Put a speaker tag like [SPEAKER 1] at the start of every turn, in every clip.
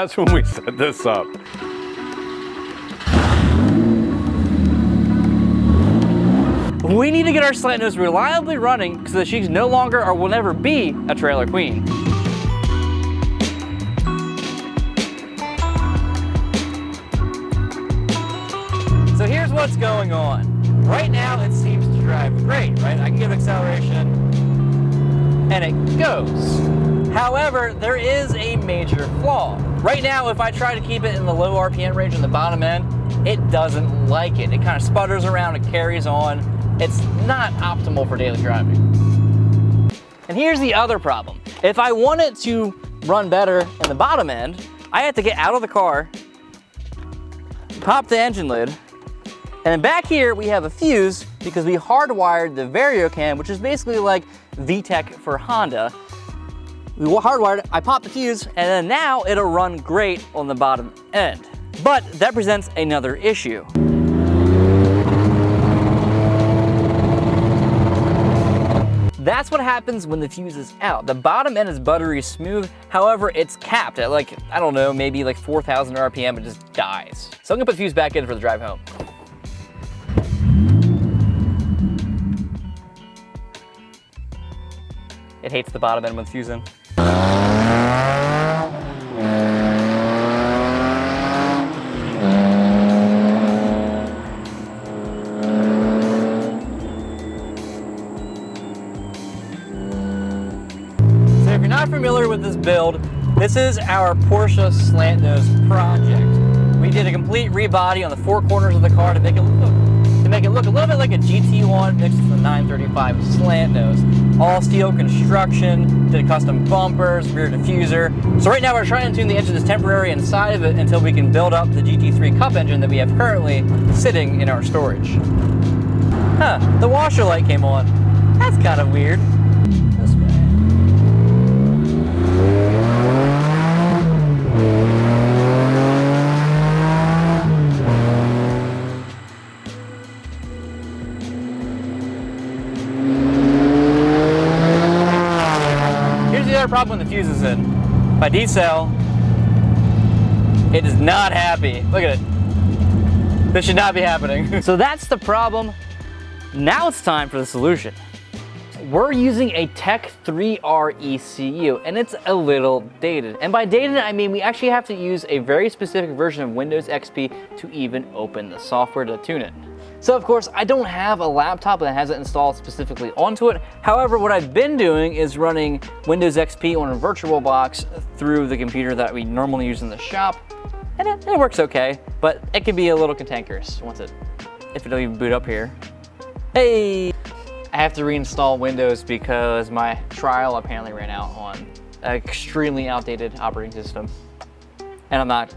[SPEAKER 1] that's when we set this up.
[SPEAKER 2] We need to get our Slantnose reliably running so that she's no longer or will never be a trailer queen. So here's what's going on. Right now it seems to drive great, right? I can give acceleration and it goes. However, there is a major flaw. Right now, if I try to keep it in the low RPM range on the bottom end, it doesn't like it. It kind of sputters around, it carries on. It's not optimal for daily driving. And here's the other problem. If I want it to run better in the bottom end, I have to get out of the car, pop the engine lid, and then back here we have a fuse because we hardwired the VarioCam, which is basically like VTEC for Honda. We hardwired it, I popped the fuse, and then now it'll run great on the bottom end. But that presents another issue. That's what happens when the fuse is out. The bottom end is buttery smooth, however, it's capped at like, I don't know, maybe like 4,000 RPM, it just dies. So I'm gonna put the fuse back in for the drive home. It hates the bottom end with fuse in. So if you're not familiar with this build, this is our Porsche Slantnose project. We did a complete rebody on the four corners of the car to make it look a little bit like a GT1 mixed with a 935 Slantnose. All steel construction, did custom bumpers, rear diffuser. So right now we're trying to tune the engine temporary inside of it until we can build up the GT3 Cup engine that we have currently sitting in our storage. Huh, the washer light came on. That's kind of weird. This way. Problem when the fuse is in. My D-cell, it is not happy. Look at it. This should not be happening. So that's the problem. Now it's time for the solution. We're using a Tech 3R ECU, and it's a little dated. And by dated, I mean we actually have to use a very specific version of Windows XP to even open the software to tune it. So of course, I don't have a laptop that has it installed specifically onto it. However, what I've been doing is running Windows XP on a VirtualBox through the computer that we normally use in the shop. And it works okay, but it can be a little cantankerous if it'll even boot up here. Hey! I have to reinstall Windows because my trial apparently ran out on an extremely outdated operating system. And I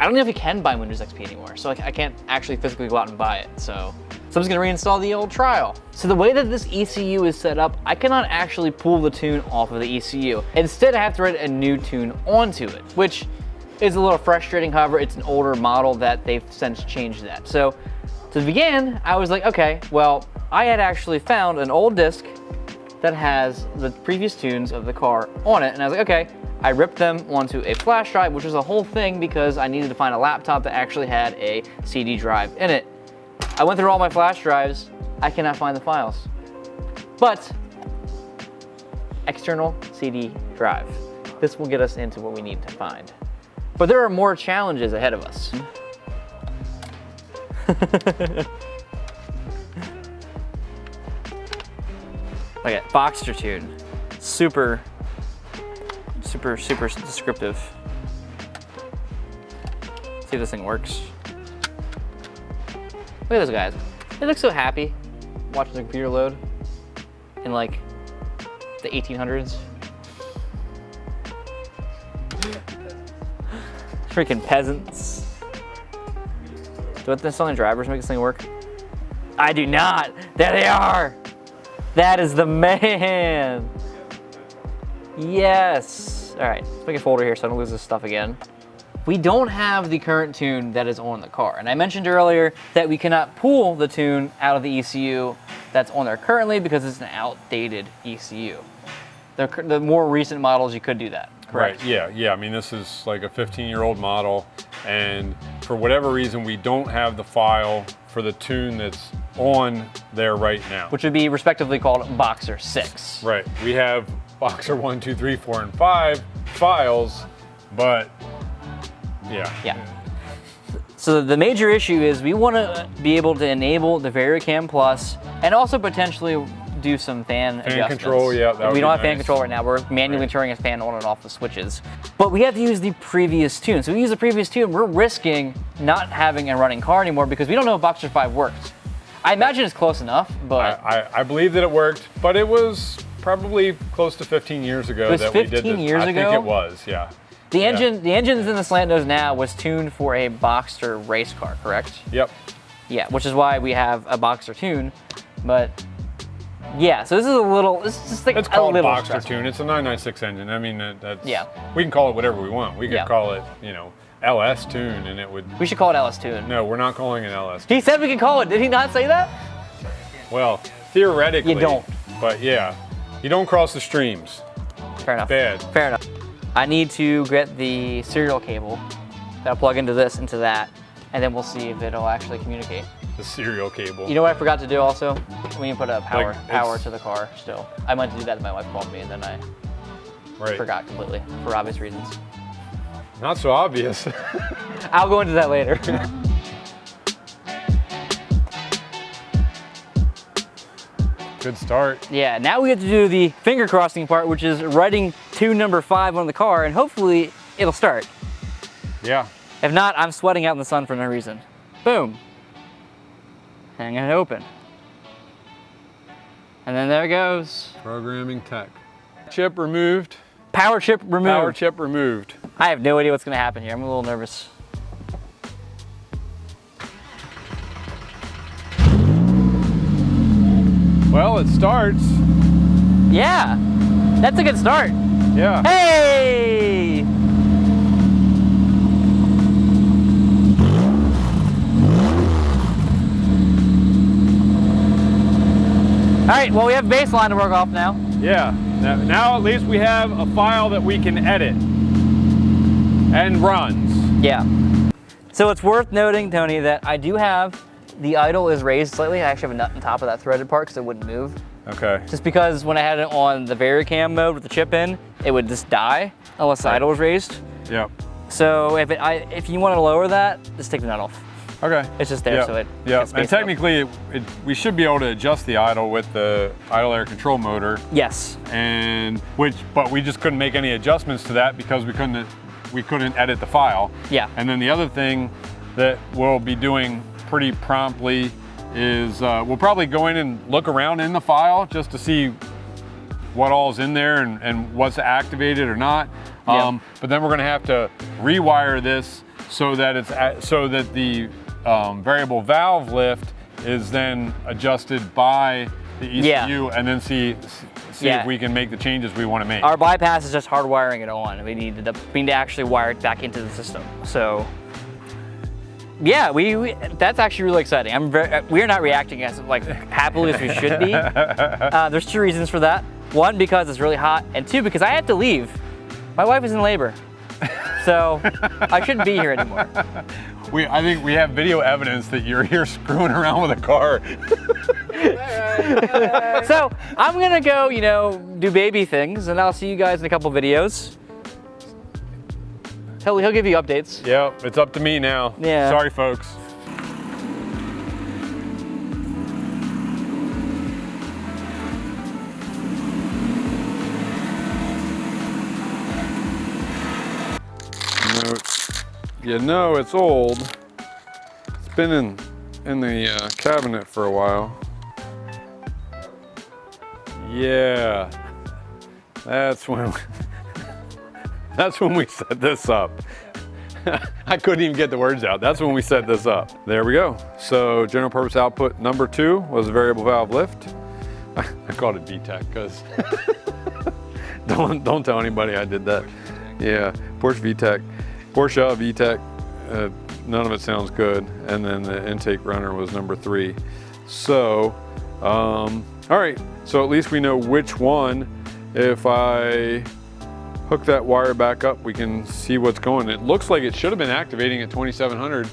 [SPEAKER 2] don't know if you can buy Windows XP anymore, so I can't actually physically go out and buy it. So I'm just gonna reinstall the old trial. So the way that this ECU is set up, I cannot actually pull the tune off of the ECU. Instead, I have to write a new tune onto it, which is a little frustrating. However, it's an older model that they've since changed that. So to begin, I was like, okay, well, I had actually found an old disc that has the previous tunes of the car on it, and I was like, okay. I ripped them onto a flash drive, which was a whole thing because I needed to find a laptop that actually had a CD drive in it. I went through all my flash drives. I cannot find the files. But external CD drive. This will get us into what we need to find. But there are more challenges ahead of us. Look at Boxster tune. Super descriptive. See if this thing works. Look at those guys. They look so happy watching the computer load in like the 1800s. Freaking peasants. Do the selling drivers make this thing work? I do not. There they are. That is the man. Yes. All right, let's make a folder here so I don't lose this stuff again. We don't have the current tune that is on the car. And I mentioned earlier that we cannot pull the tune out of the ECU that's on there currently because it's an outdated ECU. The more recent models, you could do that. correct?
[SPEAKER 1] Right, yeah. I mean, this is like a 15-year-old model, and for whatever reason, we don't have the file for the tune that's on there right now.
[SPEAKER 2] Which would be respectively called Boxer 6.
[SPEAKER 1] Right, we have Boxer 1, 2, 3, 4, and 5 files, but yeah.
[SPEAKER 2] So the major issue is we want to be able to enable the VariCam Plus and also potentially do some fan adjustments.
[SPEAKER 1] Control, yeah, that would
[SPEAKER 2] We don't
[SPEAKER 1] be
[SPEAKER 2] have fan
[SPEAKER 1] nice.
[SPEAKER 2] control right now. We're manually turning a fan on and off the switches. But we have to use the previous tune. So we use the previous tune, we're risking not having a running car anymore because we don't know if Boxer 5 works. I imagine it's close enough, but...
[SPEAKER 1] I believe that it worked, but it was probably close to 15 years ago that we did this.
[SPEAKER 2] 15 years ago?
[SPEAKER 1] I think it was, yeah.
[SPEAKER 2] The engines in the Slantnose now was tuned for a Boxer race car, correct?
[SPEAKER 1] Yep.
[SPEAKER 2] Yeah, which is why we have a Boxer tune, but yeah, so this is just like
[SPEAKER 1] it's
[SPEAKER 2] a
[SPEAKER 1] called
[SPEAKER 2] little
[SPEAKER 1] Boxer
[SPEAKER 2] stressful.
[SPEAKER 1] tune. It's a 996 engine. I mean, that's,
[SPEAKER 2] Yeah.
[SPEAKER 1] we can call it whatever we want. We could call it, you know, LS tune, and it would...
[SPEAKER 2] We should call it LS tune.
[SPEAKER 1] No, we're not calling it LS tune.
[SPEAKER 2] He said we could call it. Did he not say that?
[SPEAKER 1] Well, theoretically.
[SPEAKER 2] You don't.
[SPEAKER 1] But yeah, you don't cross the streams.
[SPEAKER 2] Fair enough.
[SPEAKER 1] Bad.
[SPEAKER 2] Fair enough. I need to get the serial cable that'll plug into this, into that, and then we'll see if it'll actually communicate.
[SPEAKER 1] The serial cable.
[SPEAKER 2] You know what I forgot to do also? We need to put a power
[SPEAKER 1] Like,
[SPEAKER 2] to the car still. I meant to do that and my wife called me and then I forgot completely for obvious reasons.
[SPEAKER 1] Not so obvious.
[SPEAKER 2] I'll go into that later.
[SPEAKER 1] Good start.
[SPEAKER 2] Yeah, now we have to do the finger crossing part, which is writing tune number 5 on the car, and hopefully it'll start.
[SPEAKER 1] Yeah.
[SPEAKER 2] If not, I'm sweating out in the sun for no reason. Boom. Hang it open. And then there it goes.
[SPEAKER 1] Programming tech. Chip removed.
[SPEAKER 2] Power chip removed.
[SPEAKER 1] Power chip removed.
[SPEAKER 2] I have no idea what's gonna happen here. I'm a little nervous.
[SPEAKER 1] Well, it starts.
[SPEAKER 2] Yeah, that's a good start.
[SPEAKER 1] Yeah.
[SPEAKER 2] Hey! All right, well, we have baseline to work off now.
[SPEAKER 1] Yeah. Now at least we have a file that we can edit and runs.
[SPEAKER 2] Yeah. So it's worth noting, Tony, that I do have the idle is raised slightly. I actually have a nut on top of that threaded part because it wouldn't move.
[SPEAKER 1] Okay.
[SPEAKER 2] Just because when I had it on the VariCam mode with the chip in, it would just die unless the idle was raised.
[SPEAKER 1] Yep.
[SPEAKER 2] So if you want to lower that, just take the nut off.
[SPEAKER 1] Okay.
[SPEAKER 2] It's just there, so it gets
[SPEAKER 1] and technically, we should be able to adjust the idle with the idle air control motor.
[SPEAKER 2] Yes.
[SPEAKER 1] But we just couldn't make any adjustments to that because we couldn't edit the file.
[SPEAKER 2] Yeah.
[SPEAKER 1] And then the other thing that we'll be doing pretty promptly is we'll probably go in and look around in the file just to see what all's in there and what's activated or not.
[SPEAKER 2] Yep.
[SPEAKER 1] But then we're going to have to rewire this so that the variable valve lift is then adjusted by the ECU, and then see if we can make the changes we want to make.
[SPEAKER 2] Our bypass is just hardwiring it on. We need to actually wire it back into the system. So yeah, that's actually really exciting. We're not reacting as happily as we should be. There's 2 reasons for that. 1, because it's really hot, and 2, because I have to leave. My wife is in labor, so I shouldn't be here anymore.
[SPEAKER 1] I think we have video evidence that you're here screwing around with a car.
[SPEAKER 2] So I'm gonna go, do baby things, and I'll see you guys in a couple videos. He'll give you updates.
[SPEAKER 1] Yep, it's up to me now.
[SPEAKER 2] Yeah.
[SPEAKER 1] Sorry, folks. You know it's old. It's been in the cabinet for a while. Yeah, that's when we set this up. I couldn't even get the words out. That's when we set this up. There we go. So general purpose output number 2 was a variable valve lift. I called it VTEC because don't tell anybody I did that. Yeah, Porsche VTEC. Porsche VTEC, none of it sounds good. And then the intake runner was number 3. So, all right. So at least we know which one, if I hook that wire back up, we can see what's going. It looks like it should have been activating at 2700.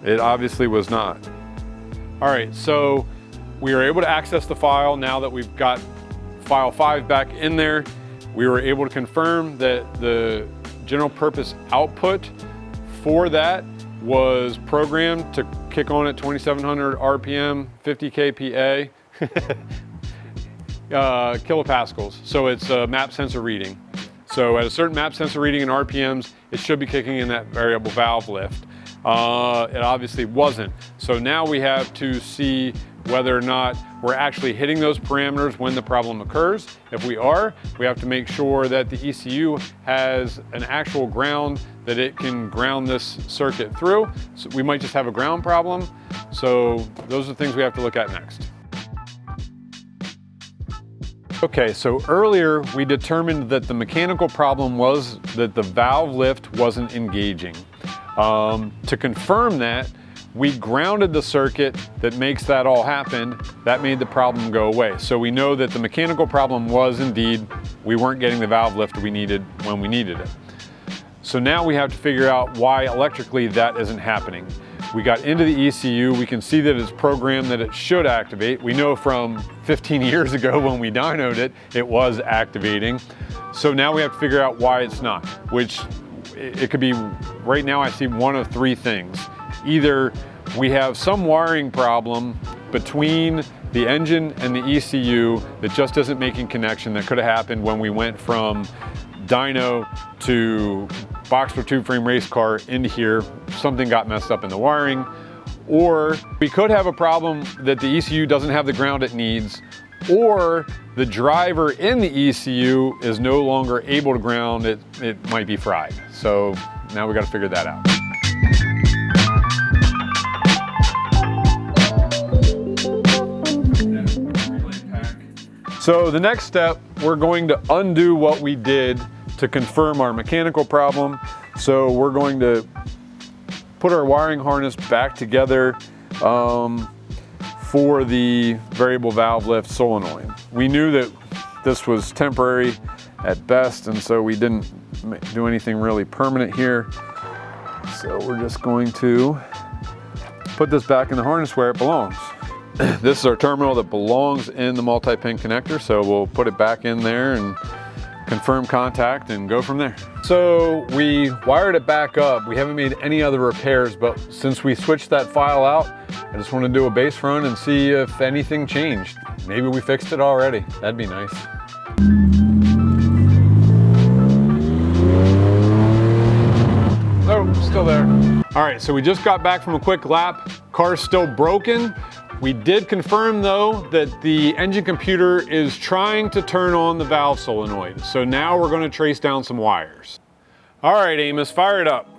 [SPEAKER 1] It obviously was not. All right, so we were able to access the file now that we've got file 5 back in there. We were able to confirm that the general purpose output for that was programmed to kick on at 2700 RPM, 50 kPa, kilopascals. So it's a map sensor reading. So at a certain map sensor reading in RPMs, it should be kicking in that variable valve lift. It obviously wasn't. So now we have to see whether or not we're actually hitting those parameters when the problem occurs. If we are, we have to make sure that the ECU has an actual ground that it can ground this circuit through. So we might just have a ground problem. So those are things we have to look at next. Okay, so earlier we determined that the mechanical problem was that the valve lift wasn't engaging. To confirm that, we grounded the circuit that makes that all happen. That made the problem go away. So we know that the mechanical problem was indeed, we weren't getting the valve lift we needed when we needed it. So now we have to figure out why electrically that isn't happening. We got into the ECU, we can see that it's programmed that it should activate. We know from 15 years ago when we dynoed it, it was activating. So now we have to figure out why it's not, which it could be, right now I see one of 3 things. Either we have some wiring problem between the engine and the ECU that just isn't making connection. That could have happened when we went from dyno to boxer tube frame race car into here. Something got messed up in the wiring. Or we could have a problem that the ECU doesn't have the ground it needs, or the driver in the ECU is no longer able to ground it. It might be fried. So now we got to figure that out. So the next step, we're going to undo what we did to confirm our mechanical problem. So we're going to put our wiring harness back together for the variable valve lift solenoid. We knew that this was temporary at best, and so we didn't do anything really permanent here. So we're just going to put this back in the harness where it belongs. This is our terminal that belongs in the multi-pin connector, so we'll put it back in there and confirm contact and go from there. So we wired it back up. We haven't made any other repairs, but since we switched that file out, I just want to do a base run and see if anything changed. Maybe we fixed it already. That'd be nice. Oh, still there. All right, so we just got back from a quick lap. Car's still broken. We did confirm though that the engine computer is trying to turn on the valve solenoid. So now we're going to trace down some wires. All right, Amos, fire it up.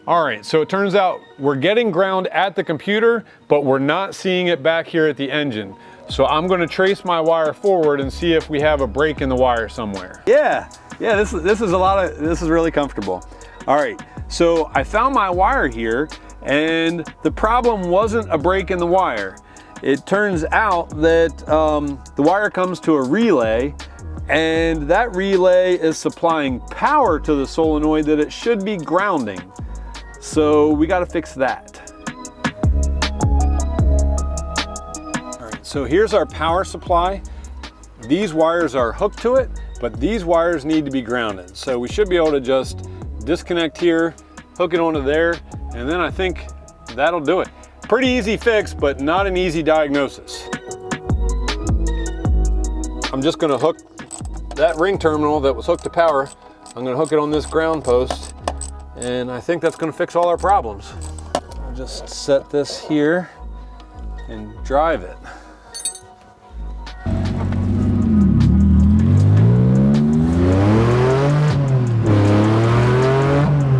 [SPEAKER 1] All right, so it turns out we're getting ground at the computer, but we're not seeing it back here at the engine. So I'm gonna trace my wire forward and see if we have a break in the wire somewhere.
[SPEAKER 3] Yeah, this is really comfortable. All right, so I found my wire here, and the problem wasn't a break in the wire. It turns out that the wire comes to a relay, and that relay is supplying power to the solenoid that it should be grounding. So we got to fix that. All right, so here's our power supply. These wires are hooked to it, but these wires need to be grounded. So we should be able to just disconnect here, hook it onto there, and then I think that'll do it. Pretty easy fix, but not an easy diagnosis. I'm just going to hook that ring terminal that was hooked to power. I'm going to hook it on this ground post. And I think that's going to fix all our problems. I'll just set this here and drive it.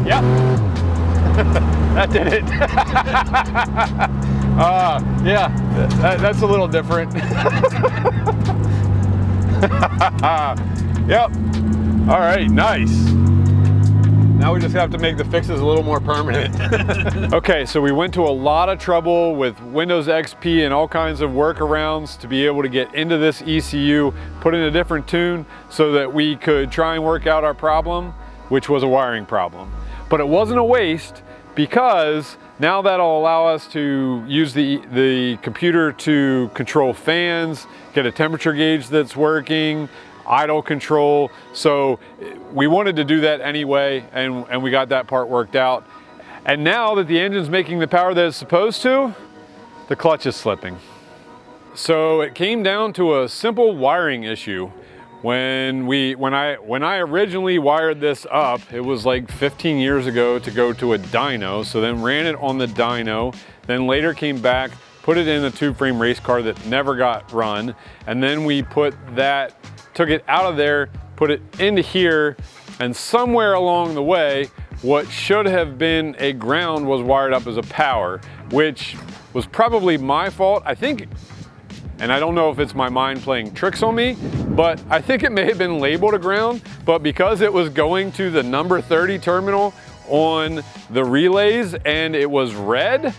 [SPEAKER 1] Yep, that did it. Yeah, that's a little different. Yep. All right, nice. Now we just have to make the fixes a little more permanent. Okay, so we went to a lot of trouble with Windows XP and all kinds of workarounds to be able to get into this ECU, put in a different tune so that we could try and work out our problem, which was a wiring problem. But it wasn't a waste, because now that'll allow us to use the computer to control fans, get a temperature gauge that's working, idle control. So we wanted to do that anyway, and we got that part worked out. And now that the engine's making the power that it's supposed to, the clutch is slipping. So it came down to a simple wiring issue. When I originally wired this up, it was like 15 years ago, to go to a dyno. So then ran it on the dyno, then later came back, put it in a tube frame race car that never got run. And then we took it out of there, put it into here, and somewhere along the way, what should have been a ground was wired up as a power, which was probably my fault, I think. And I don't know if it's my mind playing tricks on me, but I think it may have been labeled a ground, but because it was going to the number 30 terminal on the relays and it was red,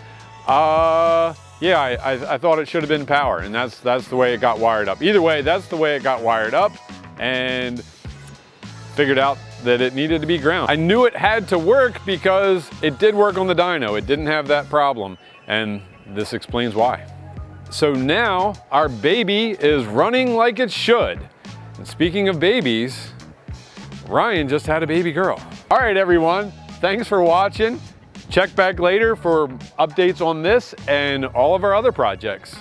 [SPEAKER 1] yeah, I thought it should have been power, and that's the way it got wired up. Either way, that's the way it got wired up, and figured out that it needed to be ground. I knew it had to work because it did work on the dyno. It didn't have that problem, and this explains why. So now our baby is running like it should. And speaking of babies, Ryan just had a baby girl. All right, everyone, thanks for watching. Check back later for updates on this and all of our other projects.